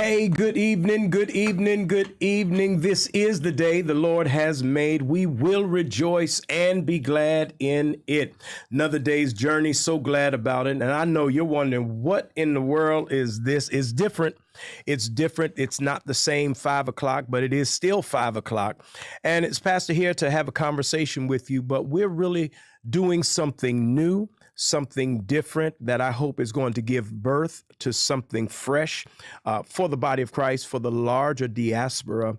Hey, good evening, good evening, good evening. This is the day the Lord has made. We will rejoice and be glad in it. Another day's journey, so glad about it. And I know you're wondering, what in the world is this? It's different. It's different. It's not the same 5 o'clock, but it is still 5 o'clock. And it's Pastor here to have a conversation with you, but we're really doing something new, something different that I hope is going to give birth to something fresh for the body of Christ, for the larger diaspora.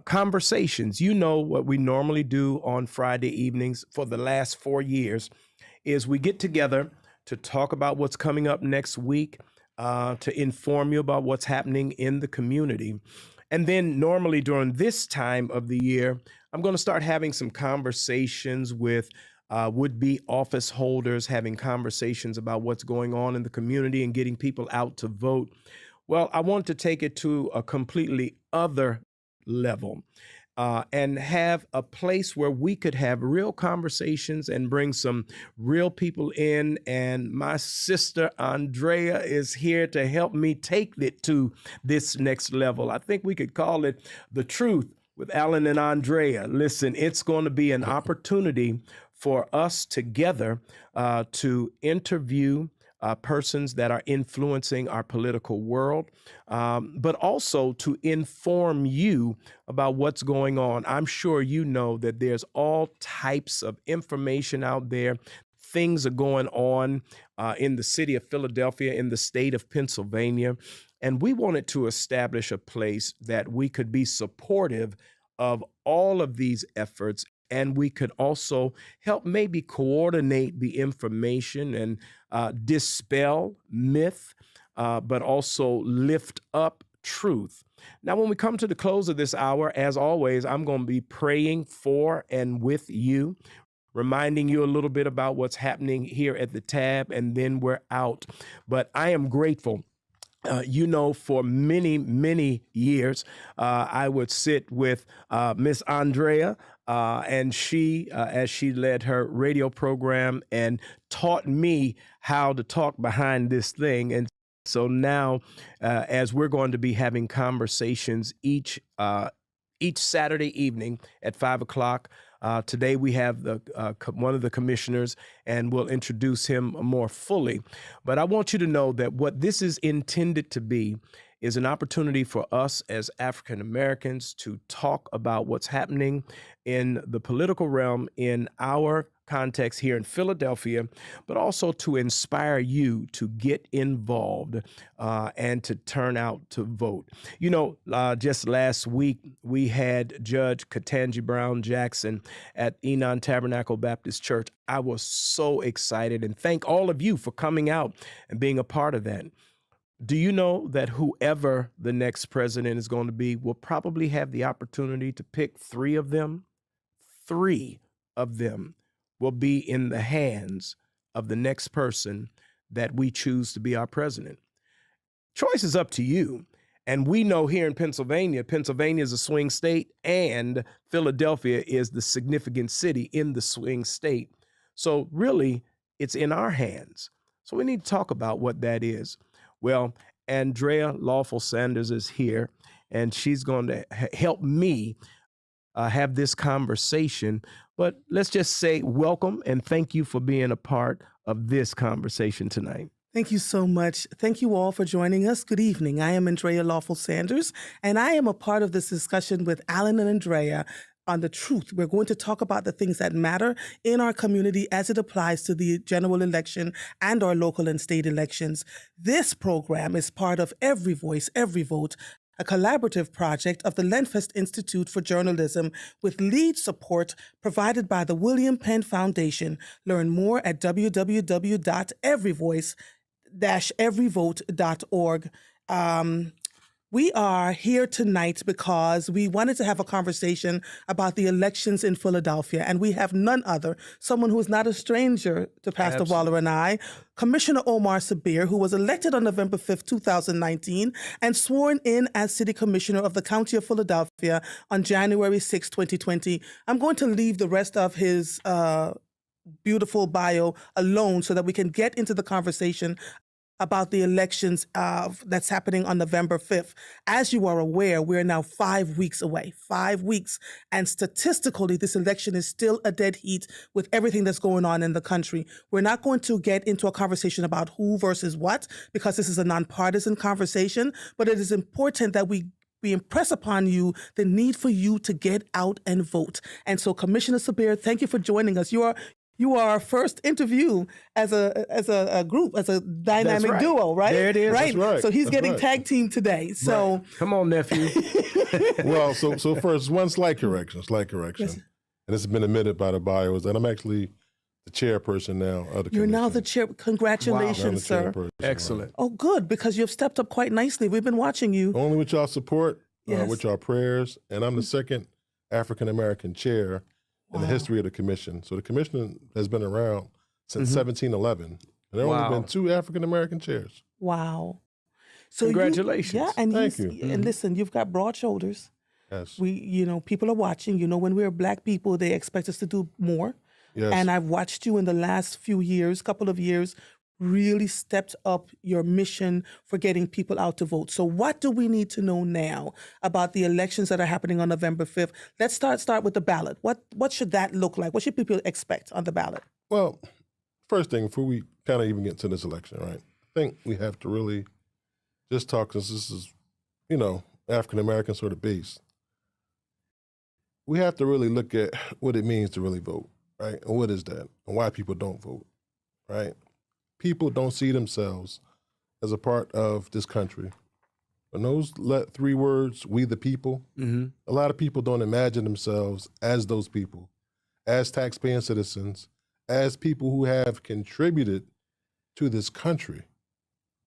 Conversations, you know what we normally do on Friday evenings for the last 4 years is we get together to talk about what's coming up next week, to inform you about what's happening in the community. And then normally during this time of the year, I'm going to start having some conversations with would-be office holders, having conversations about what's going on in the community and getting people out to vote. Well, I want to take it to a completely other level and have a place where we could have real conversations and bring some real people in. And my sister Andrea is here to help me take it to this next level. I think we could call it The Truth with Alyn and Andrea. Listen, it's going to be an opportunity for us together to interview persons that are influencing our political world, but also to inform you about what's going on. I'm sure you know that there's all types of information out there. Things are going on in the city of Philadelphia, in the state of Pennsylvania, and we wanted to establish a place that we could be supportive of all of these efforts. And we could also help maybe coordinate the information and dispel myth, but also lift up truth. Now, when we come to the close of this hour, as always, I'm going to be praying for and with you, reminding you a little bit about what's happening here at the Tab, and then we're out. But I am grateful. For many, many years, I would sit with Miss Andrea, and she, as she led her radio program and taught me how to talk behind this thing. And so now, as we're going to be having conversations each Saturday evening at 5 o'clock, today we have one of the commissioners, and we'll introduce him more fully. But I want you to know that what this is intended to be is an opportunity for us as African Americans to talk about what's happening in the political realm in our context here in Philadelphia, but also to inspire you to get involved and to turn out to vote. Just last week, we had Judge Ketanji Brown Jackson at Enon Tabernacle Baptist Church. I was so excited, and thank all of you for coming out and being a part of that. Do you know that whoever the next president is going to be will probably have the opportunity to pick 3 of them? 3 of them will be in the hands of the next person that we choose to be our president. Choice is up to you. And we know here in Pennsylvania is a swing state, and Philadelphia is the significant city in the swing state. So really, it's in our hands. So we need to talk about what that is. Well, Andrea Lawful Sanders is here, and she's going to help me have this conversation. But let's just say welcome and thank you for being a part of this conversation tonight. Thank you so much. Thank you all for joining us. Good evening. I am Andrea Lawful Sanders, and I am a part of this discussion with Alyn and Andrea on The Truth. We're going to talk about the things that matter in our community as it applies to the general election and our local and state elections. This program is part of Every Voice, Every Vote, a collaborative project of the Lenfest Institute for Journalism with lead support provided by the William Penn Foundation. Learn more at www.everyvoice-everyvote.org. We are here tonight because we wanted to have a conversation about the elections in Philadelphia, and we have none other, someone who is not a stranger to Pastor Waller and I, Commissioner Omar Sabir, who was elected on November 5th, 2019, and sworn in as City Commissioner of the County of Philadelphia on January 6, 2020. I'm going to leave the rest of his beautiful bio alone so that we can get into the conversation about the elections that's happening on November 5th. As you are aware, we're now 5 weeks away, 5 weeks. And statistically, this election is still a dead heat with everything that's going on in the country. We're not going to get into a conversation about who versus what, because this is a nonpartisan conversation, but it is important that we impress upon you the need for you to get out and vote. And so, Commissioner Sabir, thank you for joining us. You are our first interview as a group, as a dynamic duo, right? There it is. Right. That's right. So he's That's getting right. tag team today. So Right. Come on, nephew. Well, so first, one slight correction. Yes. And this has been admitted by the bio, is that I'm actually the chairperson now of the you're now the commission. chair. Congratulations, I'm the sir. chairperson, Excellent. Oh, good, because you've stepped up quite nicely. We've been watching you. Only with y'all support, Yes. with y'all prayers, and I'm the second African-American chair in the history of the commission. So the commission has been around since 1711, and there have Wow. only been 2 African-American chairs. Wow. So Congratulations. and Thank you. And listen, you've got broad shoulders. Yes. People are watching. When we're Black people, they expect us to do more. Yes. And I've watched you in the last couple of years, really stepped up your mission for getting people out to vote. So what do we need to know now about the elections that are happening on November 5th? Let's start with the ballot. What should that look like? What should people expect on the ballot? Well, first thing, before we kind of even get to this election, right? I think we have to really just talk, since this is, African-American sort of base. We have to really look at what it means to really vote, right? And what is that? And why people don't vote, right? People don't see themselves as a part of this country. When those 3 words, we the people, a lot of people don't imagine themselves as those people, as taxpaying citizens, as people who have contributed to this country.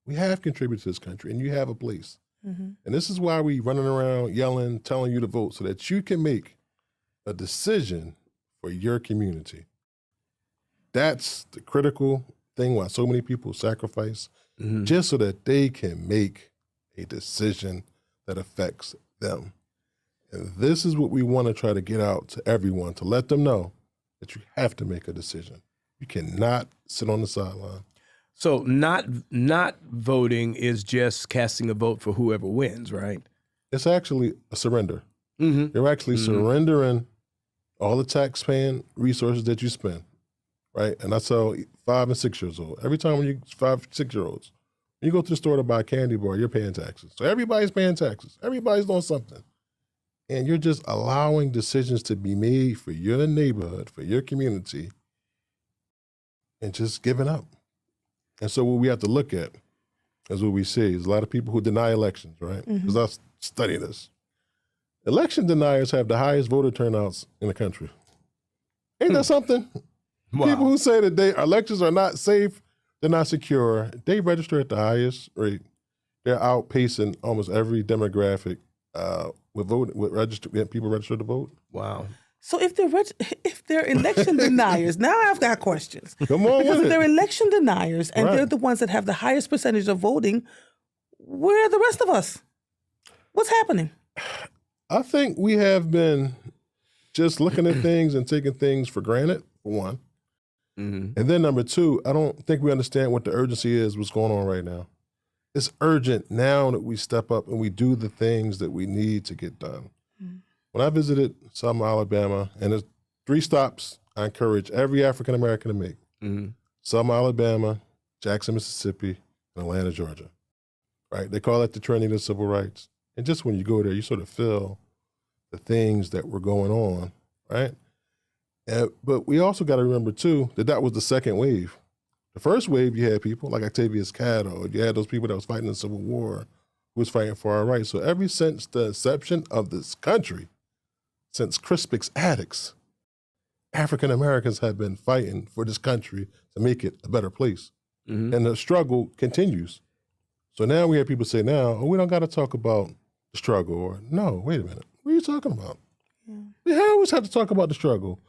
We have contributed to this country, and you have a place. And this is why we running around yelling, telling you to vote, so that you can make a decision for your community. That's the critical thing why so many people sacrifice, just so that they can make a decision that affects them. And this is what we want to try to get out to everyone, to let them know that you have to make a decision. You cannot sit on the sideline. So not voting is just casting a vote for whoever wins, right? It's actually a surrender. You're actually surrendering all the tax-paying resources that you spend, right? And I tell 5 and 6 years old, every time when you 5, 6-year-olds, when you go to the store to buy a candy bar, you're paying taxes. So everybody's paying taxes. Everybody's doing something. And you're just allowing decisions to be made for your neighborhood, for your community, and just giving up. And so what we have to look at is what we see is a lot of people who deny elections, right? Because I study this. Election deniers have the highest voter turnouts in the country. Ain't that something? Wow. People who say that elections are not safe, they're not secure, they register at the highest rate. They're outpacing almost every demographic with people registered to vote. Wow. So if they're election deniers, now I've got questions. Come on Because with if they're it. election deniers and Right. they're the ones that have the highest percentage of voting, where are the rest of us? What's happening? I think we have been just looking at things and taking things for granted, for one. And then number 2, I don't think we understand what the urgency is, what's going on right now. It's urgent now that we step up and we do the things that we need to get done. When I visited Selma, Alabama, and there's 3 stops I encourage every African-American to make. Selma, Alabama, Jackson, Mississippi, and Atlanta, Georgia. Right? They call it the Trinity of Civil Rights. And just when you go there, you sort of feel the things that were going on, right? But we also got to remember, too, that was the second wave. The first wave, you had people like Octavius Cattle. You had those people that was fighting the Civil War, who was fighting for our rights. So ever since the inception of this country, since Crispix Attucks, African Americans have been fighting for this country to make it a better place. And the struggle continues. So now we have people say we don't got to talk about the struggle, or no, wait a minute, what are you talking about? We always have to talk about the struggle.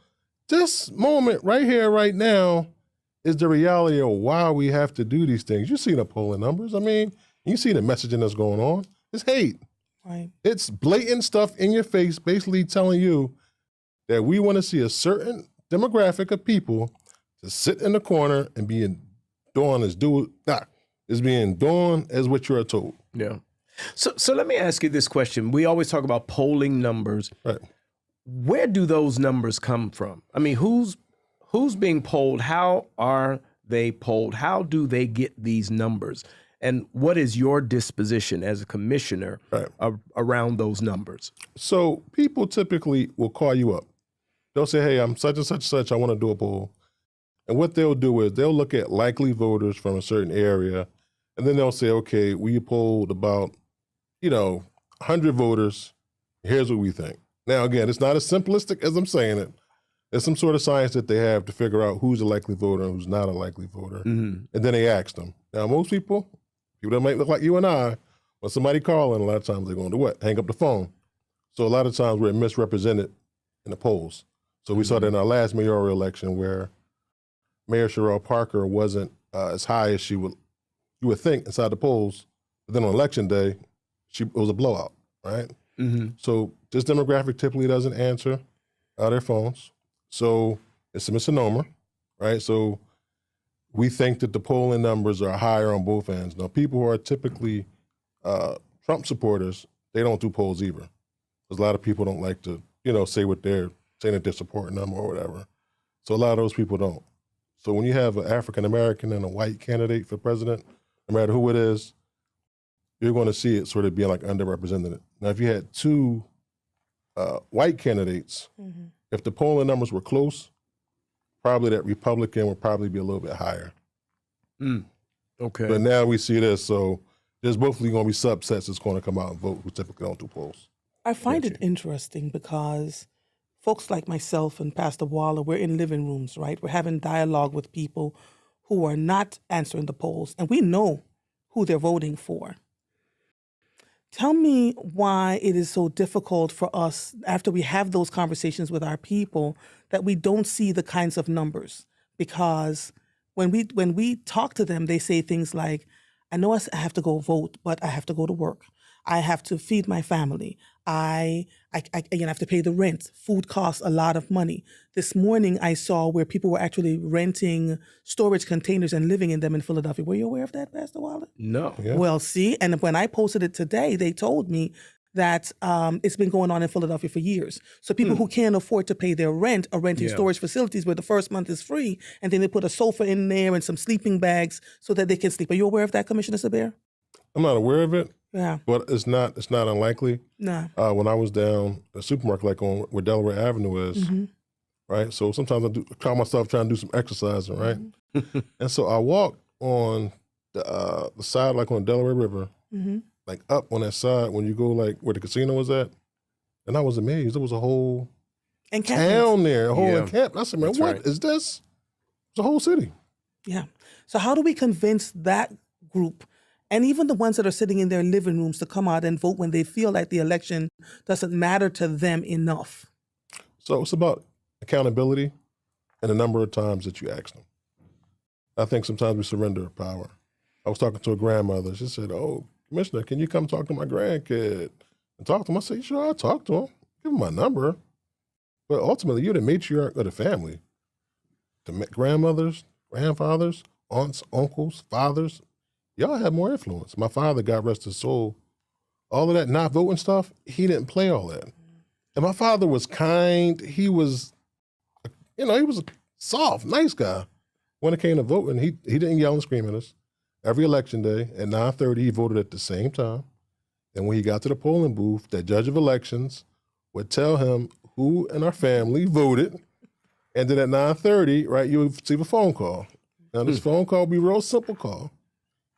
This moment right here, right now, is the reality of why we have to do these things. You see the polling numbers. I mean, you see the messaging that's going on. It's hate. Right. It's blatant stuff in your face, basically telling you that we want to see a certain demographic of people to sit in the corner and be doing this. is being done as what you are told. Yeah. So let me ask you this question. We always talk about polling numbers. Right. Where do those numbers come from? I mean, who's being polled? How are they polled? How do they get these numbers? And what is your disposition as a commissioner around those numbers? So people typically will call you up. They'll say, hey, I'm such and such, such. I want to do a poll. And what they'll do is they'll look at likely voters from a certain area, and then they'll say, okay, we polled about, 100 voters. Here's what we think. Now, again, it's not as simplistic as I'm saying it. There's some sort of science that they have to figure out who's a likely voter and who's not a likely voter. Mm-hmm. And then they ask them. Now, most people that might look like you and I, when somebody calling, a lot of times they're going to what? Hang up the phone. So a lot of times we're misrepresented in the polls. So we saw that in our last mayoral election where Mayor Sherelle Parker wasn't as high as you would think inside the polls. But then on election day, it was a blowout, right? Mm-hmm. So this demographic typically doesn't answer their phones. So it's a misnomer, right? So we think that the polling numbers are higher on both ends. Now, people who are typically Trump supporters, they don't do polls either. Because a lot of people don't like to, say what they're saying that they're supporting them or whatever. So a lot of those people don't. So when you have an African-American and a white candidate for president, no matter who it is, you're going to see it sort of being like underrepresented. Now, if you had two white candidates, if the polling numbers were close, probably that Republican would probably be a little bit higher. Okay. But now we see this, so there's both going to be subsets that's going to come out and vote who typically don't do polls. I find it interesting because folks like myself and Pastor Waller, we're in living rooms, right? We're having dialogue with people who are not answering the polls, and we know who they're voting for. Tell me why it is so difficult for us, after we have those conversations with our people, that we don't see the kinds of numbers. Because when we talk to them, they say things like, I know I have to go vote, but I have to go to work. I have to feed my family. I have to pay the rent. Food costs a lot of money. This morning I saw where people were actually renting storage containers and living in them in Philadelphia. Were you aware of that, Pastor Waller? No. Yeah. Well, see, and when I posted it today, they told me that it's been going on in Philadelphia for years. So people who can't afford to pay their rent are renting storage facilities where the first month is free, and then they put a sofa in there and some sleeping bags so that they can sleep. Are you aware of that, Commissioner Sabir? I'm not aware of it. Yeah. But it's not unlikely. No. When I was down at the supermarket, like on where Delaware Avenue is, right? So sometimes I call myself trying to do some exercising, right? And so I walked on the side, like on Delaware River, like up on that side when you go like where the casino was at, and I was amazed. There was a whole town there, a whole encampment. I said, man, what is this? It's a whole city. Yeah. So how do we convince that group, and even the ones that are sitting in their living rooms, to come out and vote when they feel like the election doesn't matter to them enough? So it's about accountability and the number of times that you ask them. I think sometimes we surrender power. I was talking to a grandmother. She said, oh, Commissioner, can you come talk to my grandkid and talk to him? I said, sure, I'll talk to him. Give him my number. But ultimately, you're the matriarch of the family. The grandmothers, grandfathers, aunts, uncles, fathers, y'all have more influence. My father, God rest his soul, all of that not voting stuff, he didn't play all that. And my father was kind. He was, he was a soft, nice guy. When it came to voting, he didn't yell and scream at us. Every election day at 9:30, he voted at the same time. And when he got to the polling booth, that judge of elections would tell him who in our family voted. And then at 9:30, right, you would receive a phone call. Now, this phone call would be a real simple call.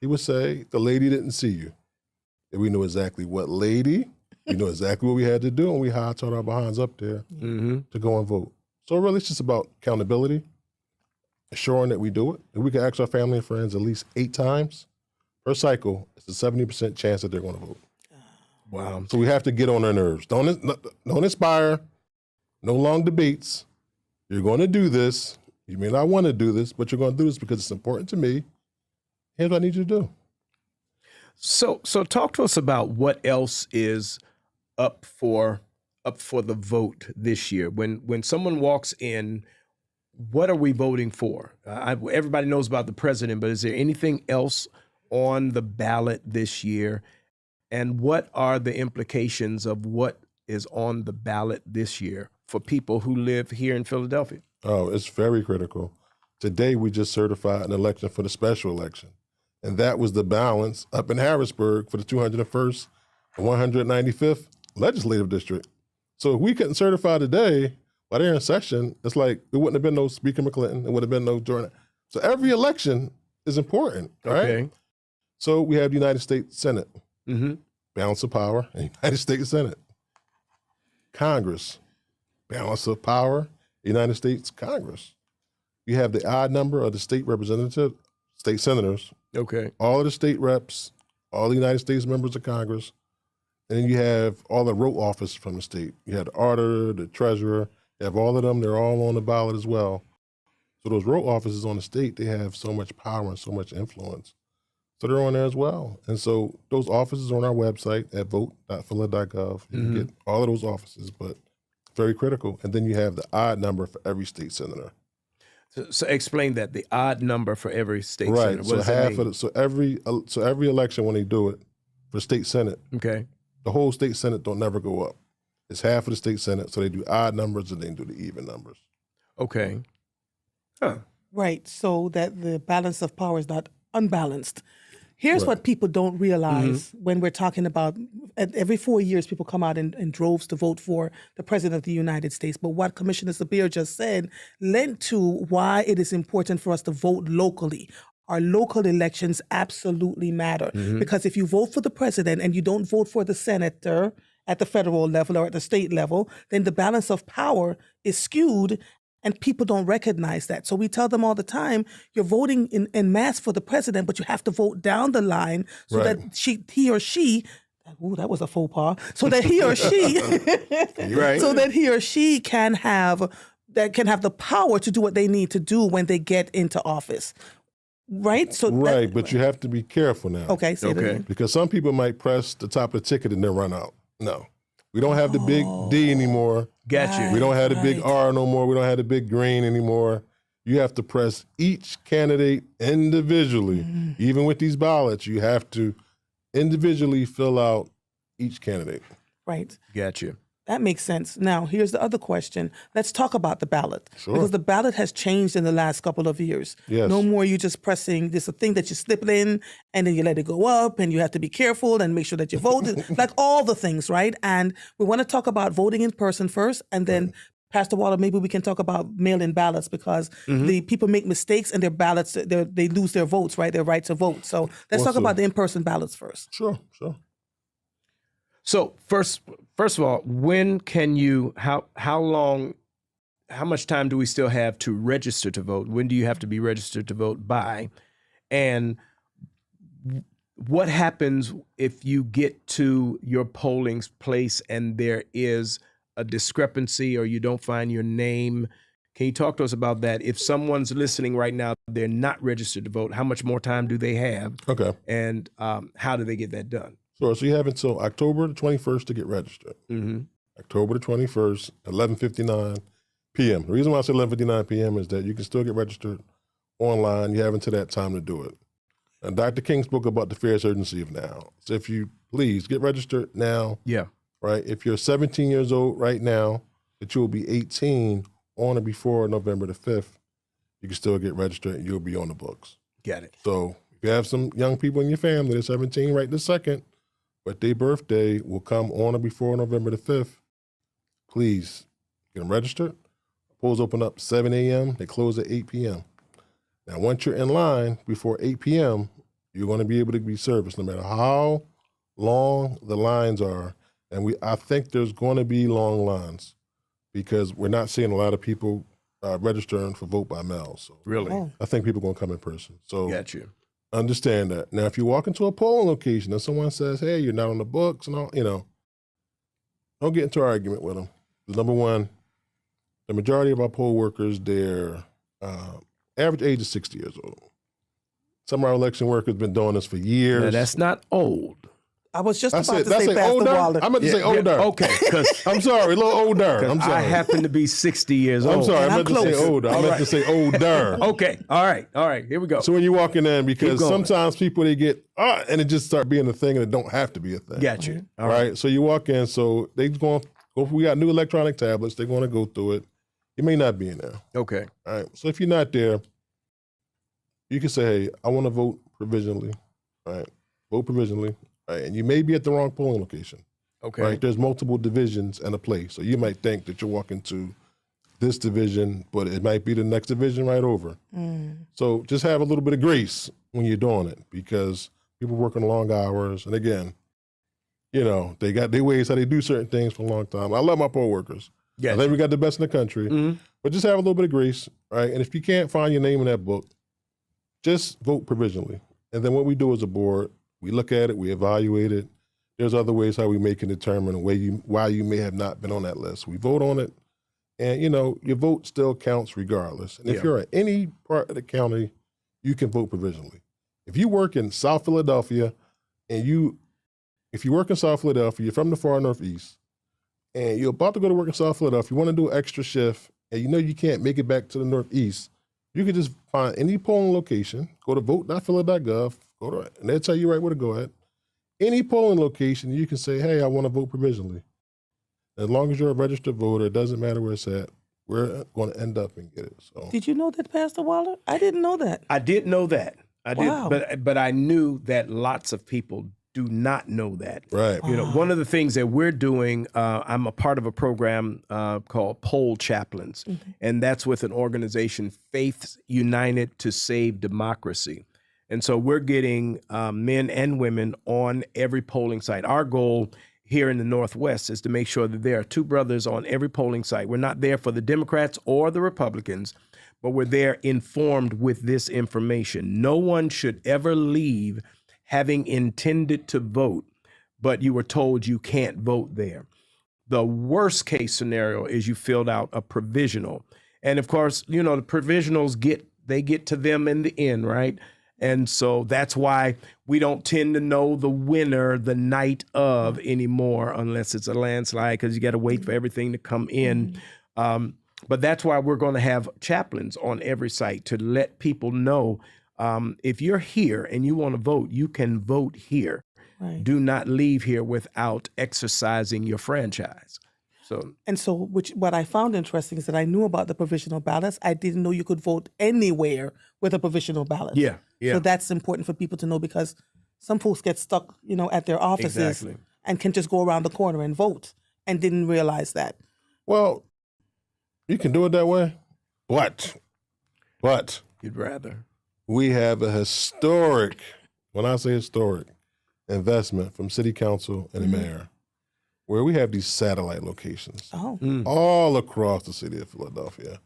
He would say, the lady didn't see you. And we knew exactly what lady, we knew exactly what we had to do, and we hightailed our behinds up there to go and vote. So really, it's just about accountability, assuring that we do it. If we can ask our family and friends at least 8 times per cycle, it's a 70% chance that they're going to vote. Wow. So we have to get on their nerves. Don't inspire, no long debates. You're going to do this. You may not want to do this, but you're going to do this because it's important to me. Here's what I need you to do. So talk to us about what else is up for the vote this year. When someone walks in, what are we voting for? Everybody knows about the president, but is there anything else on the ballot this year, and what are the implications of what is on the ballot this year for people who live here in Philadelphia? Oh, it's very critical. Today, we just certified an election for the special election, and that was the balance up in Harrisburg for the 201st and 195th legislative district. So if we couldn't certify today, while they're in session, it's like there wouldn't have been no Speaker McClinton, there would have been no Jordan. So every election is important, right? Okay. So we have the United States Senate, balance of power, and United States Senate. Congress, balance of power, United States Congress. You have the odd number of the state representative, state senators, Okay. all of the state reps, all the United States members of Congress, and then you have all the row office from the state. You have the auditor, the treasurer, you have all of them, they're all on the ballot as well. So those row offices on the state, they have so much power and so much influence. So they're on there as well. And so those offices are on our website at vote.phila.gov. You can get all of those offices, but very critical. And then you have the odd number for every state senator. So explain that, the odd number for every state Right. senator. What So does that half mean? of every election when they do it for state senate, Okay. the whole state senate don't never go up. It's half of the state senate, so they do odd numbers and they do the even numbers. Okay. Huh. Right, so that the balance of power is not unbalanced. Here's what people don't realize when we're talking about every 4 years, people come out in droves to vote for the President of the United States. But what Commissioner Sabir just said led to why it is important for us to vote locally. Our local elections absolutely matter because if you vote for the president and you don't vote for the senator at the federal level or at the state level, then the balance of power is skewed. And people don't recognize that. So we tell them all the time, you're voting in mass for the president, but you have to vote down the line so that he or she, ooh, that was a faux pas, so that he or she, Right. so that he or she can have the power to do what they need to do when they get into office. Right? So Right, but you have to be careful now. Okay, say that Okay. again. Because some people might press the top of the ticket and then run out. No. We don't have the big D anymore. Got you. We don't have the big R no more. We don't have the big green anymore. You have to press each candidate individually. Even with these ballots, you have to individually fill out each candidate. Right. Got you. That makes sense. Now, here's the other question. Let's talk about the ballot. Sure. Because the ballot has changed in the last couple of years. Yes. No more you just pressing, there's a thing that you slip it in and then you let it go up and you have to be careful and make sure that you vote. Like all the things, right? And we want to talk about voting in person first and then Pastor Waller, maybe we can talk about mail-in ballots because the people make mistakes and their ballots, they lose their votes, right? Their right to vote. So let's talk about the in-person ballots first. Sure. So first of all, when can you, how much time do we still have to register to vote? When do you have to be registered to vote by? And what happens if you get to your polling place and there is a discrepancy or you don't find your name? Can you talk to us about that? If someone's listening right now, they're not registered to vote, how much more time do they have? Okay. And how do they get that done? Sure. So you have until October the 21st to get registered. October the 21st, 11:59 p.m. The reason why I said 11:59 p.m. is that you can still get registered online. You have until that time to do it. And Dr. King spoke about the fierce urgency of now. So if you please get registered now. Yeah. Right. If you're 17 years old right now, that you will be 18 on or before November the 5th, you can still get registered and you'll be on the books. Got it. So if you have some young people in your family that are 17 right this second, but their birthday will come on or before November the 5th, please get them registered. Polls open up 7 a.m. They close at 8 p.m. Now, once you're in line before 8 p.m., you're going to be able to be serviced no matter how long the lines are. And I think there's going to be long lines because we're not seeing a lot of people registering for vote by mail. So Really? I think people are going to come in person. So Got you. understand that. Now, if you walk into a polling location and someone says, hey, you're not on the books and all, don't get into an argument with them. Number one, the majority of our poll workers, their average age is 60 years old. Some of our election workers have been doing this for years. Now, that's not old. I was just I about said, to that's say say Pastor older? Waller. I meant to say older. Okay, because I'm sorry, a little older. I'm sorry. I happen to be 60 years old. I'm sorry, And I I'm meant to say close. older. I meant to say older. Okay, all right, here we go. So when you walk in there, Keep because going. sometimes people, they get, and it just start being a thing and it don't have to be a thing. Got you. All Right? So you walk in, so they going to go, we got new electronic tablets, they're going to go through it. You may not be in there. Okay. All right. So if you're not there, you can say, hey, I want to vote provisionally. All right. Vote provisionally. All right. And you may be at the wrong polling location. Okay. Right. There's multiple divisions in a place. So you might think that you're walking to this division, but it might be the next division right over. So just have a little bit of grace when you're doing it, because people working long hours. And again, you know, they got their ways how they do certain things for a long time. I love my poll workers. I think we got the best in the country, but just have a little bit of grace, right? And if you can't find your name in that book, just vote provisionally. And then what we do as a board, we look at it, we evaluate it. There's other ways how we make and determine why you may have not been on that list. We vote on it, and you know, your vote still counts regardless. And if you're in any part of the county, you can vote provisionally. If you work in South Philadelphia, and if you work in South Philadelphia, you're from the far northeast, and you're about to go to work in South Philadelphia, you want to do an extra shift, and you know you can't make it back to the northeast, you can just find any polling location, go to vote.phila.gov, and they'll tell you right where to go at. Any polling location, you can say, hey, I want to vote provisionally. As long as you're a registered voter, it doesn't matter where it's at, we're going to end up and get it. So, Did you know that, Pastor Waller? I didn't know that. I did know that. I Wow. did, but I knew that lots of people do not know that. right. You know, one of the things that we're doing, I'm a part of a program called Poll Chaplains, and that's with an organization, Faith United to Save Democracy. And so we're getting men and women on every polling site. Our goal here in the Northwest is to make sure that there are two brothers on every polling site. We're not there for the Democrats or the Republicans, but we're there informed with this information. No one should ever leave having intended to vote, but you were told you can't vote there. The worst case scenario is you filled out a provisional. And of course, you know, the provisionals get to them in the end, right? And so that's why we don't tend to know the winner the night of anymore, unless it's a landslide, because you got to wait for everything to come in. But that's why we're going to have chaplains on every site to let people know, if you're here and you want to vote, you can vote here. Right. Do not leave here without exercising your franchise. So What I found interesting is that I knew about the provisional ballots. I didn't know you could vote anywhere with a provisional ballot. Yeah. So that's important for people to know, because some folks get stuck, you know, at their offices and can just go around the corner and vote and didn't realize that. Well, you can do it that way, but you'd rather. we have a historic, when I say historic, investment from City Council and the mayor, where we have these satellite locations all across the city of Philadelphia.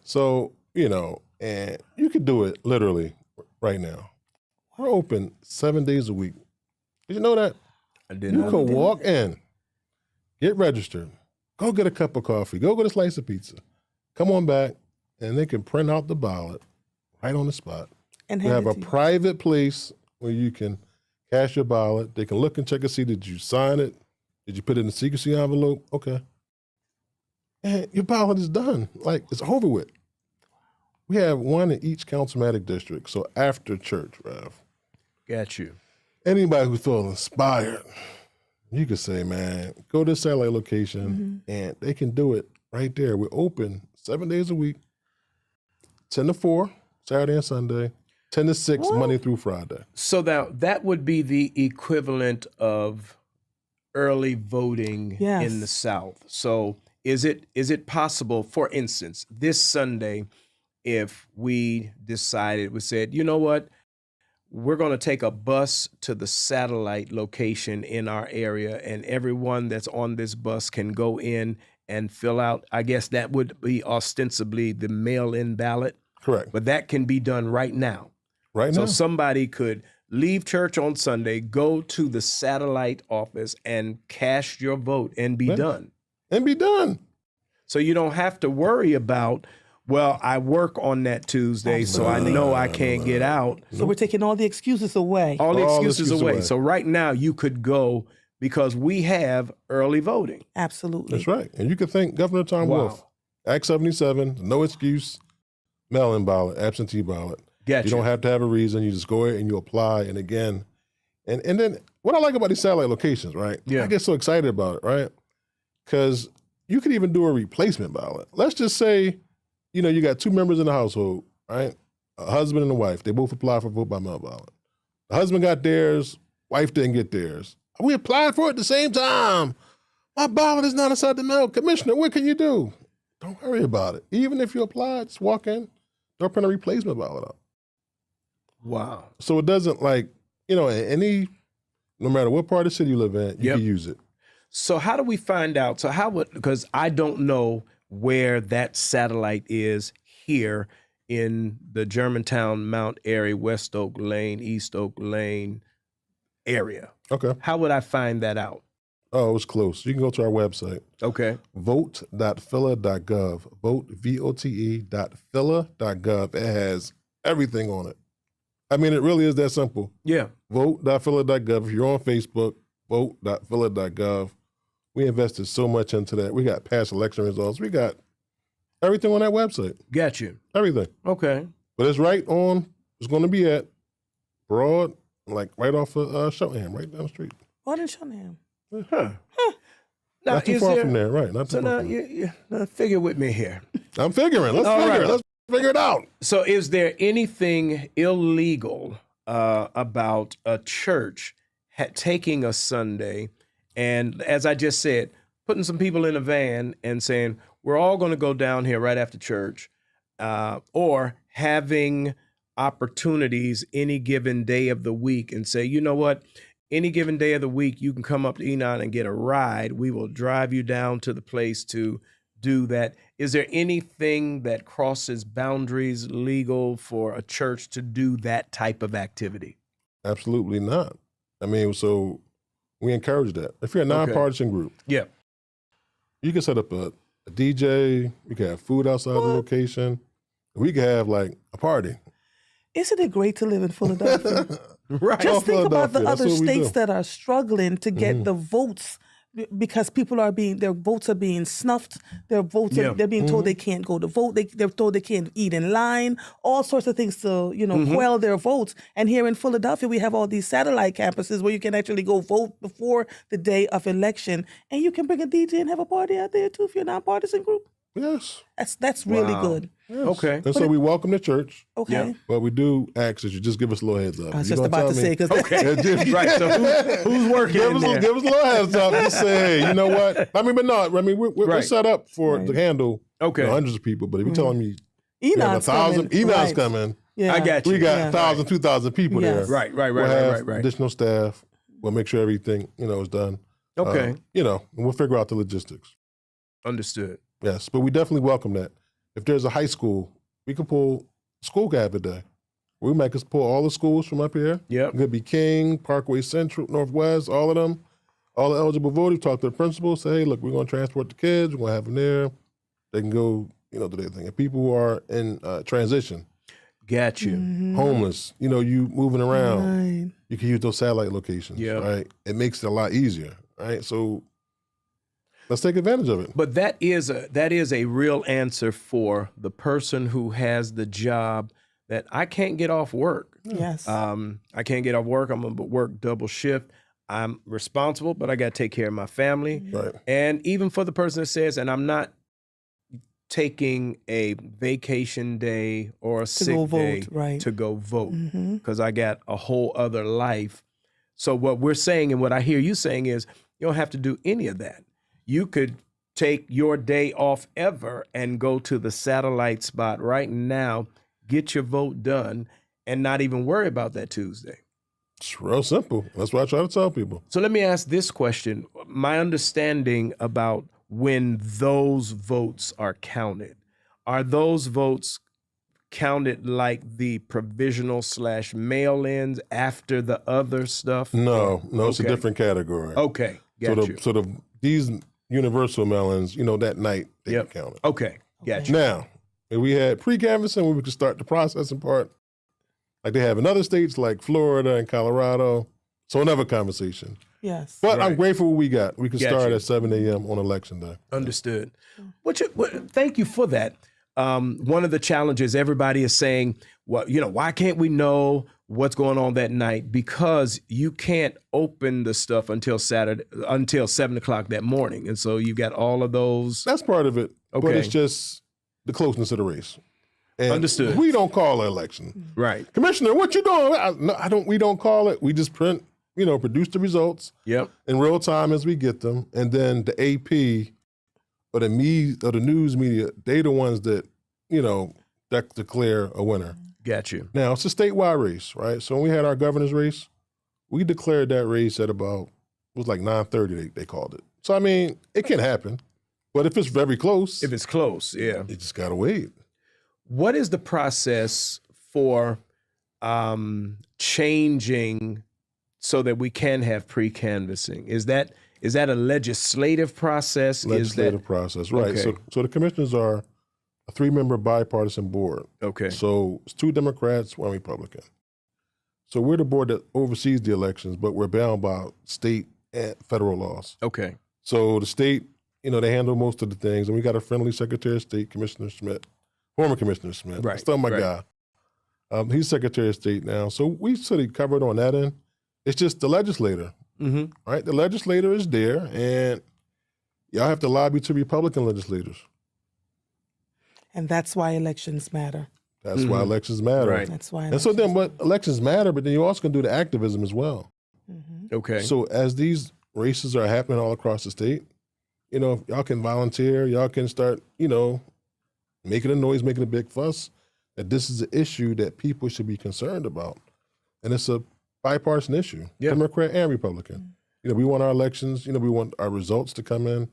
So, you know, and you could do it literally right now. We're open 7 days a week. Did you know that? I didn't know. You could walk in, get registered, go get a cup of coffee, go get a slice of pizza, come on back, and they can print out the ballot right on the spot. And We have a to you. private place where you can cast your ballot. They can look and check and see, did you sign it? Did you put it in the secrecy envelope? Okay. And your ballot is done. Like, it's over with. We have one in each councilmatic district. So after church, Rev, Got you. anybody who feels inspired, you could say, man, go to the satellite location and they can do it right there. We're open 7 days a week, 10 to 4, Saturday and Sunday, 10 to 6, Monday through Friday. So now that would be the equivalent of early voting in the South. So is it possible, for instance, this Sunday, if we said, you know what, we're going to take a bus to the satellite location in our area, and everyone that's on this bus can go in and fill out, I guess that would be ostensibly the mail-in ballot. Correct. But that can be done right now. Right now. So somebody could leave church on Sunday, go to the satellite office and cast your vote and be done. And be done. So you don't have to worry about Well, I work on that Tuesday, so I know I can't get out. So we're taking all the excuses away. All the excuses away. So right now you could go because we have early voting. Absolutely. That's right. And you can thank Governor Tom Wolf. Act 77, no excuse, mail-in ballot, absentee ballot. Gotcha. You don't have to have a reason. You just go ahead and you apply. And again, and then what I like about these satellite locations, right? Yeah. I get so excited about it, right? Because you could even do a replacement ballot. Let's just say, you got two members in the household, right? A husband and a wife. They both apply for vote by mail ballot. The husband got theirs, wife didn't get theirs. We applied for it at the same time. My ballot is not inside the mail. Commissioner, what can you do? Don't worry about it. Even if you apply, just walk in, they'll print a replacement ballot out. Wow. So it doesn't no matter what part of the city you live in, you can use it. So how do we find out? So because I don't know where that satellite is here in the Germantown, Mount Airy, West Oak Lane, East Oak Lane area. Okay. How would I find that out? Oh, it was close. You can go to our website. Okay. Vote.phila.gov. Vote, vote.phila.gov. It has everything on it. I mean, it really is that simple. Yeah. Vote.phila.gov. If you're on Facebook, vote.phila.gov. We invested so much into that. We got past election results. We got everything on that website. Got you. Everything. Okay. But it's right on, it's going to be at Broad, right off of Cheltenham, right down the street. What in Cheltenham? Huh. Now, not too far from there, right? Not too far from there. Now figure with me here. I'm figuring. Let's figure it. Let's figure it out. So is there anything illegal about a church taking a Sunday and, as I just said, putting some people in a van and saying, we're all going to go down here right after church, or having opportunities any given day of the week and say, you know what, any given day of the week, you can come up to Enon and get a ride. We will drive you down to the place to do that. Is there anything that crosses boundaries legal for a church to do that type of activity? Absolutely not. I mean, so we encourage that. If you're a nonpartisan group, yeah, you can set up a DJ, you can have food outside the location. We can have a party. Isn't it great to live in Philadelphia? Right. Just think about the other states that are struggling to get the votes because their votes are being snuffed. Their votes they're being told they can't go to vote. They're told they can't eat in line. All sorts of things to quell their votes. And here in Philadelphia, we have all these satellite campuses where you can actually go vote before the day of election, and you can bring a DJ and have a party out there too if you're a nonpartisan group. Yes. That's really good. Yes. Okay. And so we welcome the church. Okay. Yeah. But we do ask that you just give us a little heads up. I was just about to say, because Right. So who's working give in us, there? give us a little heads up. Just say, hey, you know what? We're set up to handle hundreds of people. But if you tell me you have 1,000, Enon's coming. Yeah. I got you. We got 1,000, 2,000 people there. Right. We'll have additional staff. We'll make sure everything is done. Okay. And we'll figure out the logistics. Understood. Yes, but we definitely welcome that. If there's a high school, we can pull school cab a day. We might just pull all the schools from up here. Yep. It could be King, Parkway Central, Northwest, all of them. All the eligible voters, talk to the principal, say, hey, look, we're going to transport the kids. We're going to have them there. They can go, do their thing. And people who are in transition. Got you. Homeless, you moving around. You can use those satellite locations, right? It makes it a lot easier, right? So let's take advantage of it. But that is a real answer for the person who has the job that I can't get off work. Yes. I can't get off work. I'm going to work double shift. I'm responsible, but I got to take care of my family. Right. And even for the person that says, and I'm not taking a vacation day or a sick day to go vote because I got a whole other life. So what we're saying and what I hear you saying is you don't have to do any of that. You could take your day off ever and go to the satellite spot right now, get your vote done, and not even worry about that Tuesday. It's real simple. That's what I try to tell people. So let me ask this question. My understanding about when those votes are counted, are those votes counted like the provisional / mail-ins after the other stuff? No, it's a different category. Okay, got you. These universal mail-ins, that night they get counted. Okay, got you. Now, And we had pre-canvassing where we could start the processing part, like they have in other states like Florida and Colorado. So another conversation. Yes. But I'm grateful what we got. We could start you. at 7 a.m. on election day. Understood. Thank you for that. One of the challenges everybody is saying, well, why can't we know what's going on that night? Because you can't open the stuff until 7 o'clock that morning. And so you got all of those. That's part of it. Okay. But it's just the closeness of the race. And Understood. We don't call an election. Right. Commissioner, what you doing? We don't call it. We just produce the results in real time as we get them. And then the AP or the news media, they the ones that, that declare a winner. Got you. Now, it's a statewide race, right? So when we had our governor's race, we declared that race at about, it was like 9:30, they called it. So, I mean, it can happen. But if it's very close. If it's close, yeah. You just got to wait. What is the process for changing so that we can have pre-canvassing? Is that a legislative process? Legislative process, right. Okay. So the commissioners are a 3-member bipartisan board. Okay. So it's 2 Democrats, 1 Republican. So we're the board that oversees the elections, but we're bound by state and federal laws. Okay. So the state, they handle most of the things, and we got a friendly Secretary of State, Commissioner Smith, former Commissioner Smith. Right. Still my guy. He's Secretary of State now. So we sort of covered on that end. It's just the legislator, right? The legislator is there, and y'all have to lobby to Republican legislators. And that's why elections matter. That's why elections matter. Right. That's why. And so then elections matter, but then you also can do the activism as well. Okay. So as these races are happening all across the state, if y'all can volunteer, y'all can start, making a noise, making a big fuss, that this is an issue that people should be concerned about. And it's a bipartisan issue, Democrat and Republican. We want our elections, we want our results to come in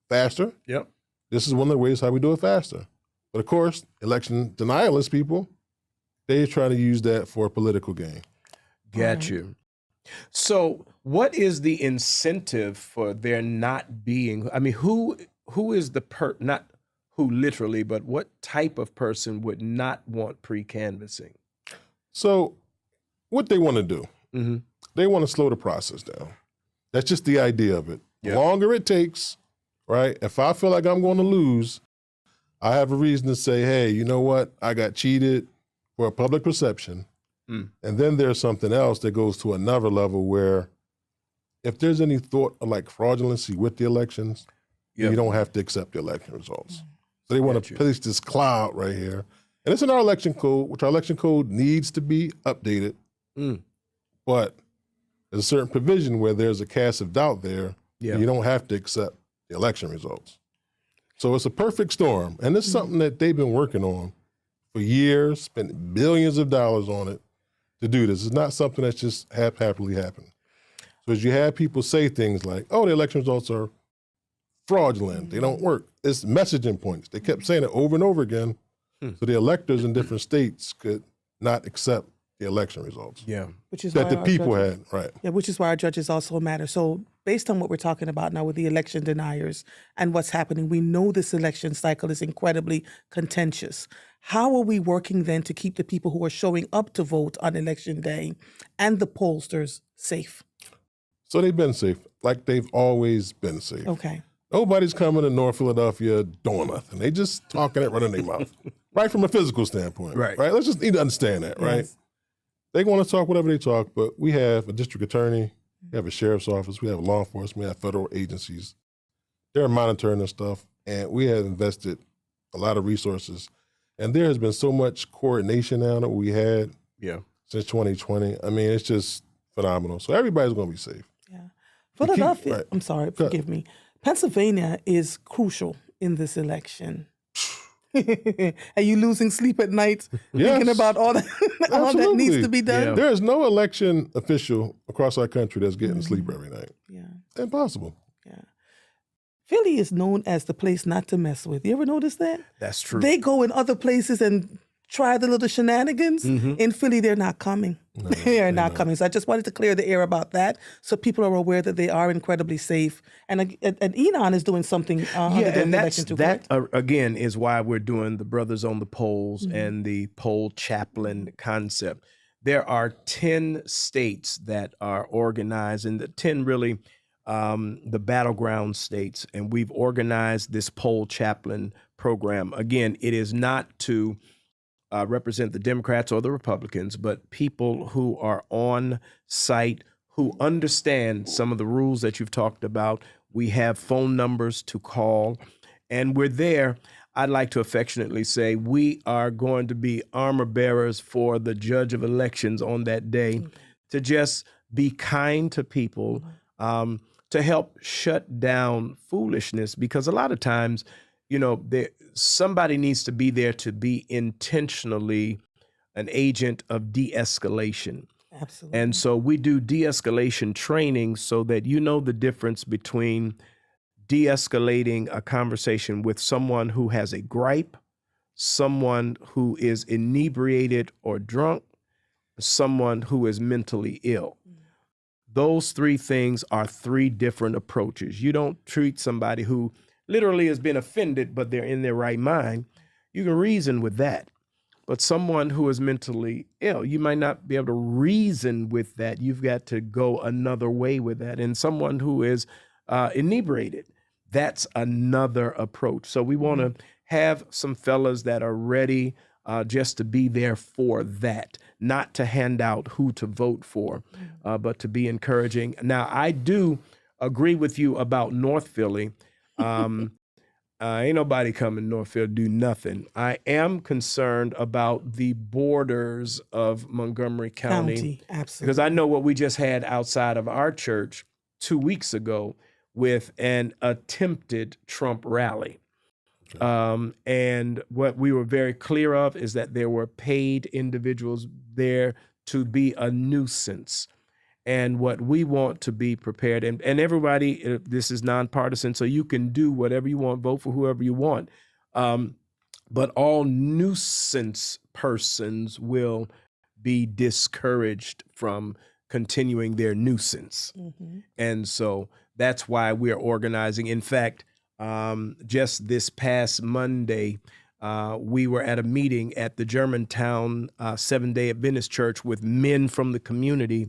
faster. Yep. This is one of the ways how we do it faster. But of course, election denialist people, they try to use that for a political gain. Got you. So what is the incentive for there not being, who is the not who literally, but what type of person would not want pre-canvassing? So what they want to do, they want to slow the process down. That's just the idea of it. The longer it takes, right? If I feel like I'm going to lose, I have a reason to say, hey, you know what? I got cheated for a public perception. And then there's something else that goes to another level where if there's any thought of like fraudulency with the elections, you don't have to accept the election results. So they want to place this cloud right here. And it's in our election code, which our election code needs to be updated. But there's a certain provision where there's a cast of doubt there. You don't have to accept the election results. So it's a perfect storm. And it's something that they've been working on for years, spent billions of dollars on it to do this. It's not something that's just happily happened. So as you have people say things like, oh, the election results are fraudulent, they don't work. It's messaging points. They kept saying it over and over again. So the electors in different states could not accept the election results. Which is that why the our people judges, had, right. Yeah, which is why our judges also matter. So based on what we're talking about now with the election deniers and what's happening, we know this election cycle is incredibly contentious. How are we working then to keep the people who are showing up to vote on election day and the pollsters safe? So they've been safe, like they've always been safe. Okay. Nobody's coming to North Philadelphia doing nothing. They just talking it, running their mouth, right from a physical standpoint. Right. Let's just need to understand that, right? Yes. They want to talk whatever they talk, but we have a district attorney, we have a sheriff's office, we have law enforcement, we have federal agencies. They're monitoring this stuff, and we have invested a lot of resources. And there has been so much coordination now that we had since 2020. I mean, it's just phenomenal. So everybody's going to be safe. Philadelphia, I'm sorry, forgive me. Pennsylvania is crucial in this election. Are you losing sleep at night thinking about all that, all that needs to be done? There is no election official across our country that's getting sleep every night. Impossible. Philly is known as the place not to mess with. You ever notice that? That's true. They go in other places and try the little shenanigans. In Philly, they're not coming. They are not coming. So I just wanted to clear the air about that, so people are aware that they are incredibly safe. And Enon is doing something under the election too, that correct? again is why we're doing the Brothers on the Polls and the poll chaplain concept. There are 10 states that are organized, and the 10 really the battleground states, and we've organized this poll chaplain program. Again, it is not to represent the Democrats or the Republicans, but people who are on site, who understand some of the rules that you've talked about. We have phone numbers to call, and we're there. I'd like to affectionately say we are going to be armor bearers for the judge of elections on that day, to just be kind to people, to help shut down foolishness, because a lot of times, somebody needs to be there to be intentionally an agent of de-escalation. Absolutely. And so we do de-escalation training so that you know the difference between de-escalating a conversation with someone who has a gripe, someone who is inebriated or drunk, someone who is mentally ill. Those three things are three different approaches. You don't treat somebody who literally has been offended, but they're in their right mind. You can reason with that. But someone who is mentally ill, you might not be able to reason with that. You've got to go another way with that. And someone who is inebriated, that's another approach. So we want to have some fellas that are ready just to be there for that, not to hand out who to vote for, but to be encouraging. Now, I do agree with you about North Philly. Ain't nobody coming North Philly to do nothing. I am concerned about the borders of Montgomery County. Absolutely. Because I know what we just had outside of our church 2 weeks ago with an attempted Trump rally. And what we were very clear of is that there were paid individuals there to be a nuisance. And what we want to be prepared, and everybody, this is nonpartisan, so you can do whatever you want, vote for whoever you want. But all nuisance persons will be discouraged from continuing their nuisance. And so that's why we're organizing. In fact, just this past Monday, we were at a meeting at the Germantown Seventh-day Adventist Church with men from the community,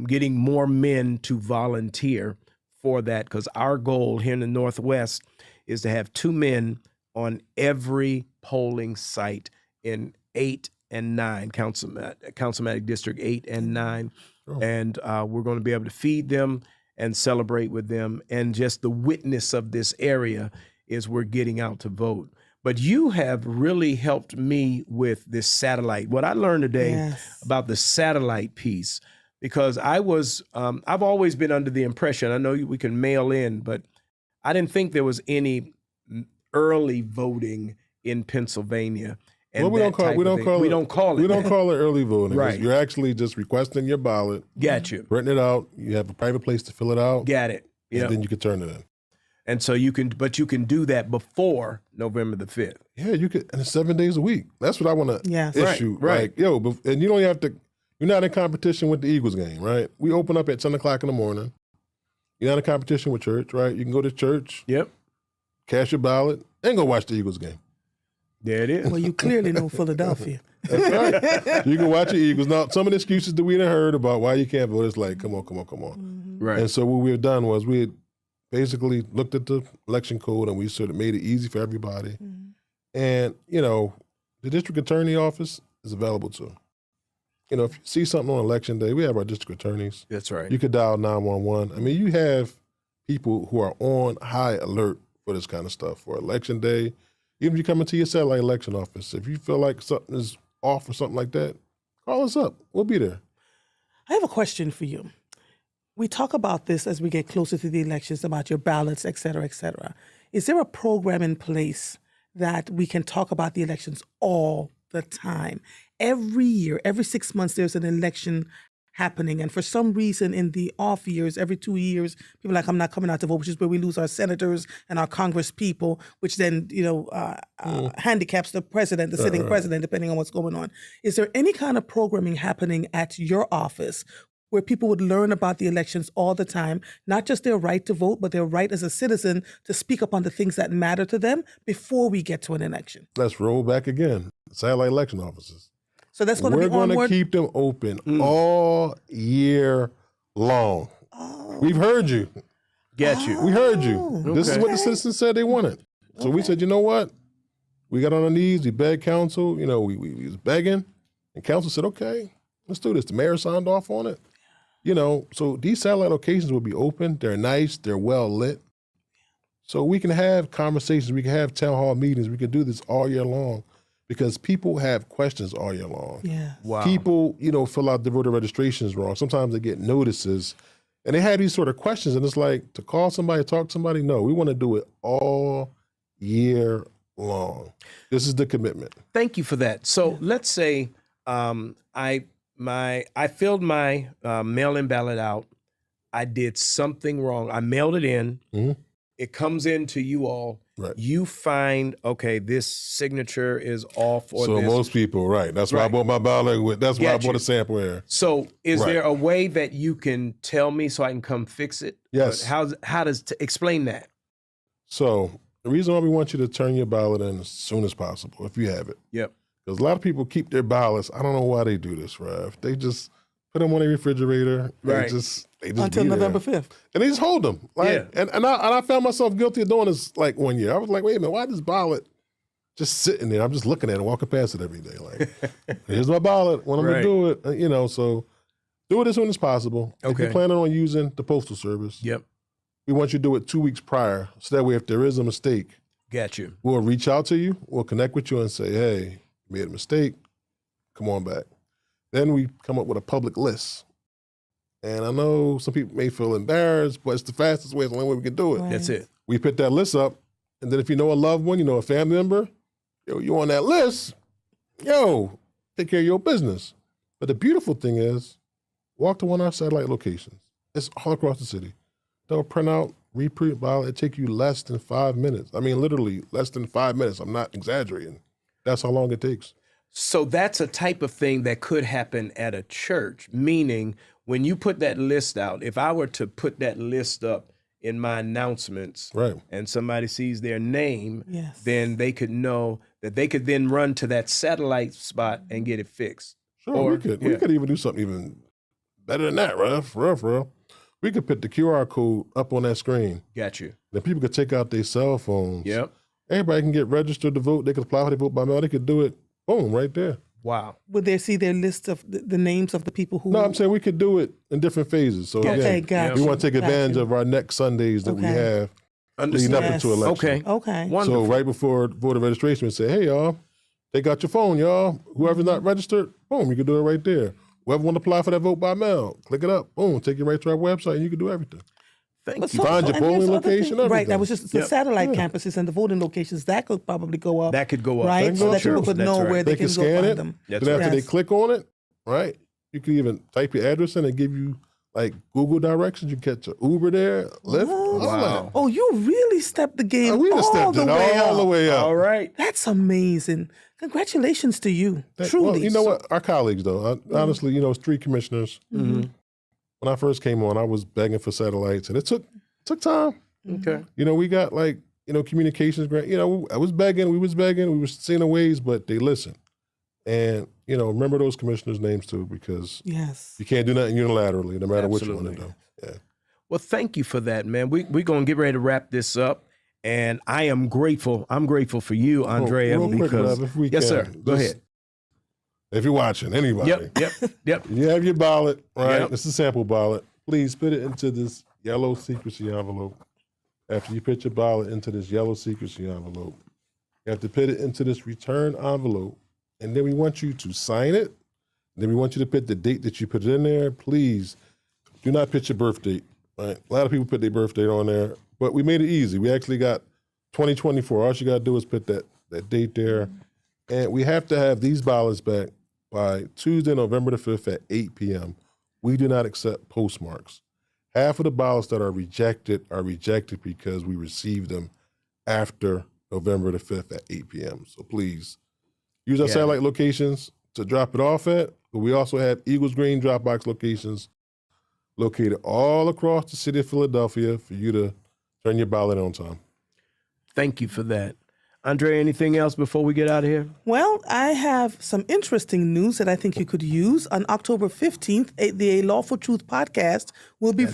getting more men to volunteer for that, because our goal here in the Northwest is to have 2 men on every polling site in 8 and 9, Councilmatic District 8 and 9. Oh. And we're going to be able to feed them and celebrate with them. And just the witness of this area is we're getting out to vote. But you have really helped me with this satellite. What I learned today about the satellite piece, because I was, I've always been under the impression, I know we can mail in, but I didn't think there was any early voting in Pennsylvania. And well, we don't call it early voting. Right. You're actually just requesting your ballot. Got you. Printing it out. You have a private place to fill it out. Got it. And then you can turn it in. And so you can do that before November the 5th. Yeah, you could, and it's 7 days a week. That's what I want to issue. Right. Like, and you don't have to, you're not in competition with the Eagles game, right? We open up at 10 o'clock in the morning. You're not in competition with church, right? You can go to church. Yep. Cast your ballot and go watch the Eagles game. There it is. Well, you clearly know Philadelphia. That's right. You can watch the Eagles. Now, some of the excuses that we done heard about why you can't vote, it's like, come on. Mm-hmm. Right. And so what we had done was we had basically looked at the election code and we sort of made it easy for everybody. Mm-hmm. And, the district attorney office is available too. If you see something on election day, we have our district attorneys. That's right. You could dial 911. I mean, you have people who are on high alert for this kind of stuff for election day. Even if you come into your satellite election office, if you feel like something is off or something like that, call us up. We'll be there. I have a question for you. We talk about this as we get closer to the elections, about your ballots, et cetera, et cetera. Is there a program in place that we can talk about the elections all the time? Every year, every 6 months, there's an election happening. And for some reason, in the off years, every 2 years, people are like, I'm not coming out to vote, which is where we lose our senators and our Congress people, which then, handicaps the president, the sitting president, depending on what's going on. Is there any kind of programming happening at your office where people would learn about the elections all the time, not just their right to vote, but their right as a citizen to speak up on the things that matter to them before we get to an election? Let's roll back again. Satellite election offices. So that's going to be We're going onward. to keep them open all year long. We've heard you. Got you. We heard you. This is what the citizens said they wanted. So we said, you know what? We got on our knees. We begged council. We was begging. And council said, okay, let's do this. The mayor signed off on it. So these satellite locations will be open. They're nice. They're well lit. So we can have conversations. We can have town hall meetings. We can do this all year long because people have questions all year long. Yeah. Wow. People, fill out the voter registrations wrong. Sometimes they get notices and they have these sort of questions. And it's like, to call somebody, talk to somebody, no, we want to do it all year long. This is the commitment. Thank you for that. So let's say I filled my mail-in ballot out. I did something wrong. I mailed it in. Mm-hmm. It comes into you all. Right. You find, okay, this signature is off. Or So this. most people, right. That's why I bought my ballot with. That's why I bought a sample here. So is there a way that you can tell me so I can come fix it? Yes. How does explain that? So the reason why we want you to turn your ballot in as soon as possible, if you have it. Yep. Because a lot of people keep their ballots. I don't know why they do this, Rev. They just put them on their refrigerator. Right. They just Until be November there. 5th. And they just hold them. And I found myself guilty of doing this like one year. I was like, wait a minute, why is this ballot just sitting there? I'm just looking at it, walking past it every day. Like, here's my ballot. When I'm going to do it, so do it as soon as possible. Okay. If you're planning on using the Postal Service, Yep. we want you to do it 2 weeks prior. So that way, if there is a mistake, Got you. we'll reach out to you. We'll connect with you and say, hey, you made a mistake. Come on back. Then we come up with a public list. And I know some people may feel embarrassed, but it's the fastest way. It's the only way we can do it. Right. That's it. We put that list up. And then if you know a loved one, a family member, you on that list, take care of your business. But the beautiful thing is, walk to one of our satellite locations. It's all across the city. They'll print out, reprint ballot. It take you less than 5 minutes. I mean, literally less than 5 minutes. I'm not exaggerating. That's how long it takes. So that's a type of thing that could happen at a church, meaning when you put that list out, if I were to put that list up in my announcements and somebody sees their name, then they could know that they could then run to that satellite spot and get it fixed. Sure, we could even do something even better than that, Rev. We could put the QR code up on that screen. Got you. Then people could take out their cell phones. Yep. Everybody can get registered to vote. They could apply for their vote by mail. They could do it, boom, right there. Wow. Would they see their list of the names of the people who? No, I'm saying we could do it in different phases. So again, we want to take advantage of our next Sundays that we have leading up into election. Okay. Wonderful. So right before voter registration, we say, hey, y'all, take out your phone, y'all. Whoever's not registered, boom, you can do it right there. Whoever want to apply for that vote by mail, click it up, boom, take you right to our website, and you can do everything. Thank you. Find your polling location, everything. Right, that was just the satellite campuses and the voting locations. That could probably go up. That could go up. Right, so that people could know where they can go scan find it. them. Then after they click on it, right, you can even type your address in and give you like Google directions. You catch an Uber there, Lyft. Wow. Oh, you really stepped the game we just all stepped it all the way up. All right. That's amazing. Congratulations to you. Truly. Well, you know what? Our colleagues, though, honestly, it's 3 commissioners. Mm-hmm. When I first came on, I was begging for satellites, and it took time. Okay. We got communications grant. I was begging, we were seeing the ways, but they listened. And, remember those commissioners' names too, because you can't do nothing unilaterally, no matter what you want to do. Yeah. Well, thank you for that, man. We're going to get ready to wrap this up. And I am grateful. I'm grateful for you, Andrea, real quick, because Rev, if we yes, can, sir. Go ahead. If you're watching, anybody. Yep. You have your ballot, right? Yep. It's a sample ballot. Please put it into this yellow secrecy envelope. After you put your ballot into this yellow secrecy envelope, you have to put it into this return envelope. And then we want you to sign it. Then we want you to put the date that you put it in there. Please do not put your birth date. Right? A lot of people put their birth date on there, but we made it easy. We actually got 2024. All you got to do is put that date there. And we have to have these ballots back by Tuesday, November the 5th at 8 p.m. we do not accept postmarks. Half of the ballots that are rejected because we received them after November the 5th at 8 p.m. So please use our satellite locations to drop it off at, but we also have Eagles Green drop box locations located all across the city of Philadelphia for you to turn your ballot on time. Thank you for that. Andrea, anything else before we get out of here? Well, I have some interesting news that I think you could use. On October 15th, the Lawful Truth podcast will be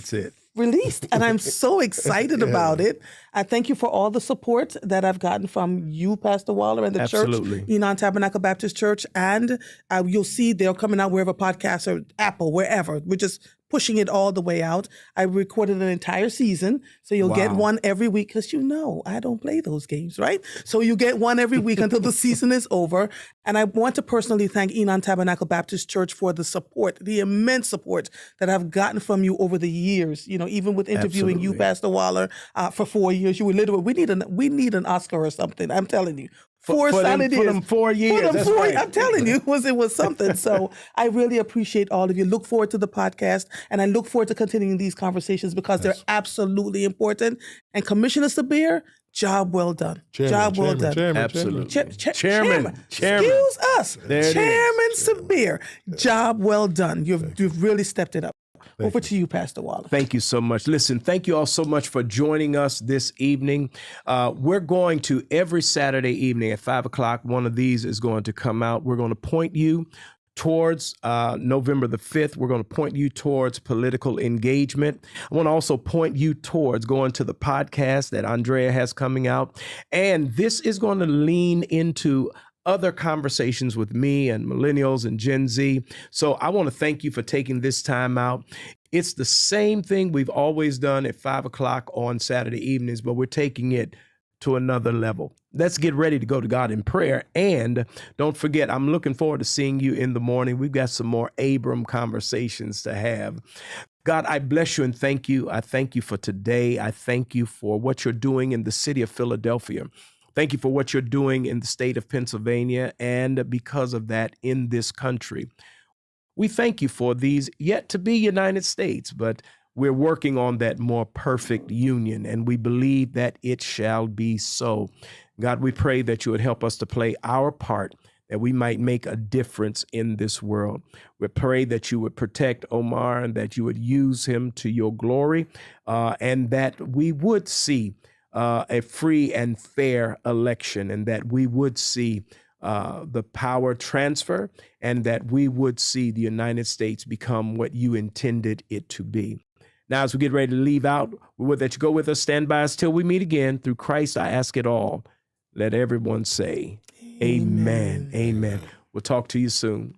released, and I'm so excited about it. I thank you for all the support that I've gotten from you, Pastor Waller, and the church, Enon Tabernacle Baptist Church, and you'll see they're coming out wherever podcasts are, Apple, wherever. We're just pushing it all the way out. I recorded an entire season, so you'll get one every week, because I don't play those games, right? So you get one every week until the season is over. And I want to personally thank Enon Tabernacle Baptist Church for the support, the immense support that I've gotten from you over the years. Even with interviewing you, Pastor Waller, for 4 years, you were literally, we need an Oscar or something. I'm telling you. For them 4 years. I'm telling you, it was something. So I really appreciate all of you. Look forward to the podcast, and I look forward to continuing these conversations because they're absolutely important. And Commissioner Sabir, job well done. Chairman. Absolutely. Chairman. Excuse us. Chairman Sabir, job well done. You've really stepped it up. Over to you, Pastor Waller. Thank you so much. Listen, thank you all so much for joining us this evening. We're going to, every Saturday evening at 5 o'clock, one of these is going to come out. We're going to point you towards November the 5th. We're going to point you towards political engagement. I want to also point you towards going to the podcast that Andrea has coming out. And this is going to lean into other conversations with me and millennials and Gen Z. So I want to thank you for taking this time out. It's the same thing we've always done at 5 o'clock on Saturday evenings, but we're taking it to another level. Let's get ready to go to God in prayer. And don't forget, I'm looking forward to seeing you in the morning. We've got some more Abram conversations to have. God, I bless you and thank you. I thank you for today. I thank you for what you're doing in the city of Philadelphia. Thank you for what you're doing in the state of Pennsylvania, and because of that, in this country. We thank you for these yet to be United States, but we're working on that more perfect union, and we believe that it shall be so. God, we pray that you would help us to play our part, that we might make a difference in this world. We pray that you would protect Omar and that you would use him to your glory, and that we would see a free and fair election, and that we would see the power transfer, and that we would see the United States become what you intended it to be. Now, as we get ready to leave out, we would that you go with us, stand by us till we meet again. Through Christ, I ask it all. Let everyone say, Amen. Amen. We'll talk to you soon.